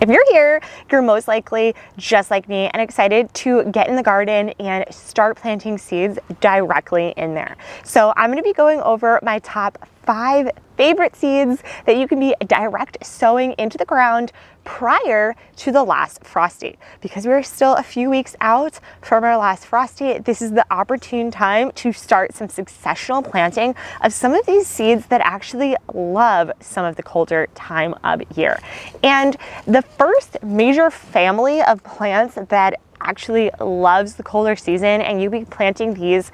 If you're here, you're most likely just like me and excited to get in the garden and start planting seeds directly in there. So I'm going to be going over my top 5 favorite seeds that you can be direct sowing into the ground prior to the last frost date. Because we're still a few weeks out from our last frost date, this is the opportune time to start some successional planting of some of these seeds that actually love some of the colder time of year. And the first major family of plants that actually loves the colder season, and you'll be planting these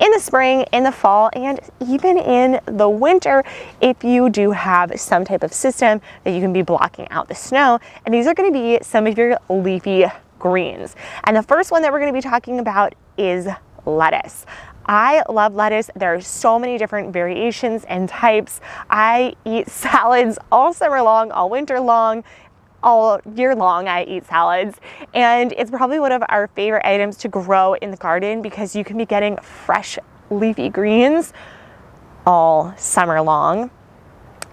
in the spring, in the fall, and even in the winter if you do have some type of system that you can be blocking out the snow. And these are going to be some of your leafy greens. And the first one that we're going to be talking about is lettuce. I love lettuce. There are so many different variations and types. I eat salads all summer long, all winter long. All year long I eat salads, and it's probably one of our favorite items to grow in the garden because you can be getting fresh leafy greens all summer long.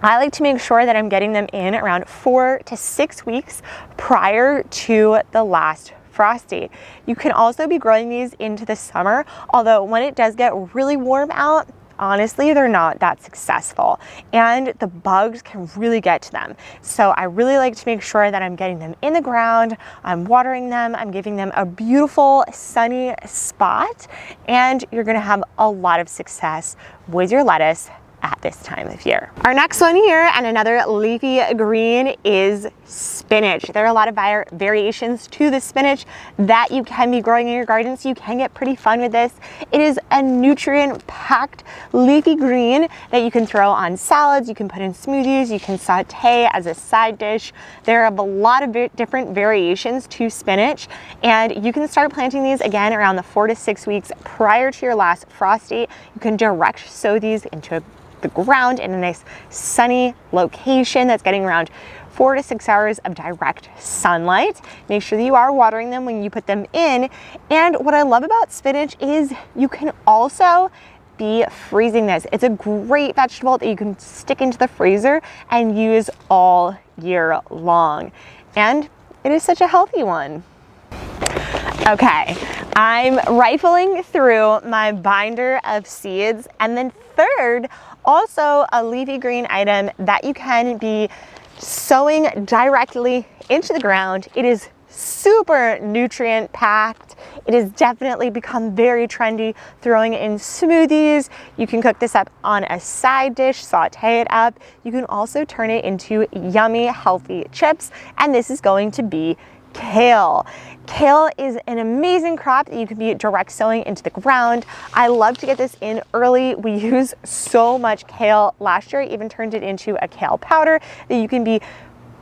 I like to make sure that I'm getting them in around 4 to 6 weeks prior to the last frost date. You can also be growing these into the summer, although when it does get really warm out, honestly, they're not that successful and the bugs can really get to them. So I really like to make sure that I'm getting them in the ground, I'm watering them, I'm giving them a beautiful sunny spot, and you're gonna have a lot of success with your lettuce at this time of year. Our next one here, and another leafy green, is spinach. There are a lot of variations to the spinach that you can be growing in your garden, so you can get pretty fun with this. It is a nutrient-packed leafy green that you can throw on salads, you can put in smoothies, you can saute as a side dish. There are a lot of different variations to spinach, and you can start planting these again around the 4 to 6 weeks prior to your last frost date. You can direct sow these into the ground in a nice sunny location that's getting around 4 to 6 hours of direct sunlight. Make sure that you are watering them when you put them in. And what I love about spinach is you can also be freezing this. It's a great vegetable that you can stick into the freezer and use all year long. And it is such a healthy one. Okay, I'm rifling through my binder of seeds, and then third, also a leafy green item that you can be sowing directly into the ground. It is super nutrient packed. It has definitely become very trendy, throwing it in smoothies. You can cook this up on a side dish, saute it up. You can also turn it into yummy, healthy chips, and this is going to be kale. Kale is an amazing crop that you can be direct sowing into the ground. I love to get this in early. We use so much kale. Last year I even turned it into a kale powder that you can be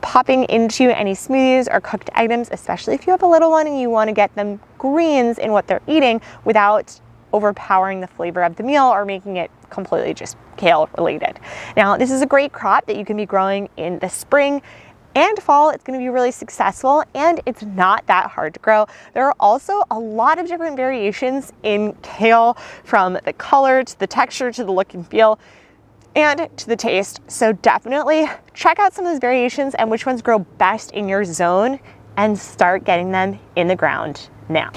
popping into any smoothies or cooked items, especially if you have a little one and you want to get them greens in what they're eating without overpowering the flavor of the meal or making it completely just kale related. Now, this is a great crop that you can be growing in the spring and fall. It's going to be really successful, and it's not that hard to grow. There are also a lot of different variations in kale, from the color to the texture to the look and feel and to the taste. So definitely check out some of those variations and which ones grow best in your zone and start getting them in the ground now.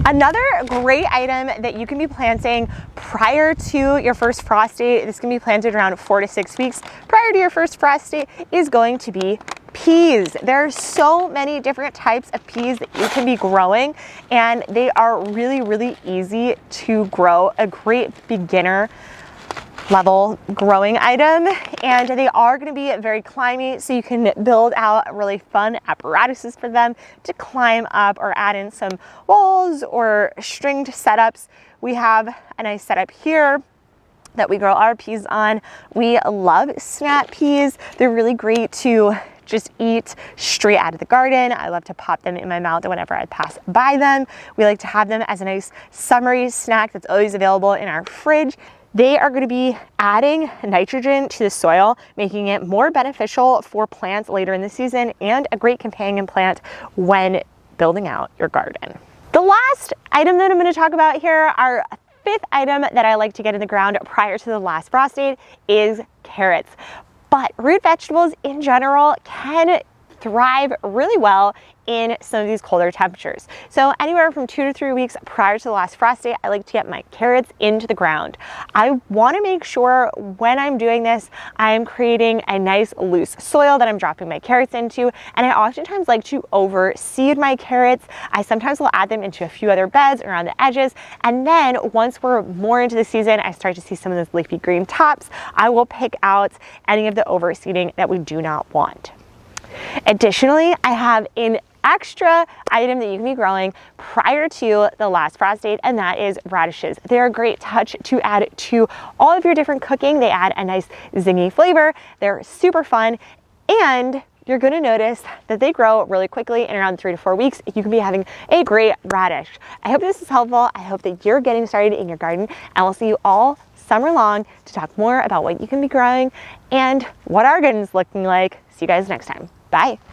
Another great item that you can be planting prior to your first frost date, this can be planted around 4 to 6 weeks prior to your first frost date, is going to be peas. There are so many different types of peas that you can be growing, and they are really, really easy to grow. A great beginner level growing item, and they are going to be very climby, so you can build out really fun apparatuses for them to climb up or add in some walls or stringed setups. We have a nice setup here that we grow our peas on. We love snap peas. They're really great to just eat straight out of the garden. I love to pop them in my mouth whenever I pass by them. We like to have them as a nice summery snack that's always available in our fridge. They are going to be adding nitrogen to the soil, making it more beneficial for plants later in the season, and a great companion plant when building out your garden. The last item that I'm going to talk about here, our fifth item that I like to get in the ground prior to the last frost date, is carrots. But root vegetables in general can thrive really well in some of these colder temperatures. So anywhere from 2 to 3 weeks prior to the last frost date, I like to get my carrots into the ground. I want to make sure when I'm doing this, I'm creating a nice loose soil that I'm dropping my carrots into, and I oftentimes like to overseed my carrots. I sometimes will add them into a few other beds around the edges, and then once we're more into the season, I start to see some of those leafy green tops, I will pick out any of the overseeding that we do not want. Additionally, I have an extra item that you can be growing prior to the last frost date, and that is radishes. They're a great touch to add to all of your different cooking. They add a nice zingy flavor. They're super fun, and you're going to notice that they grow really quickly. In around 3 to 4 weeks, you can be having a great radish. I hope this is helpful. I hope that you're getting started in your garden, and we'll see you all summer long to talk more about what you can be growing and what our garden's looking like. See you guys next time. Bye.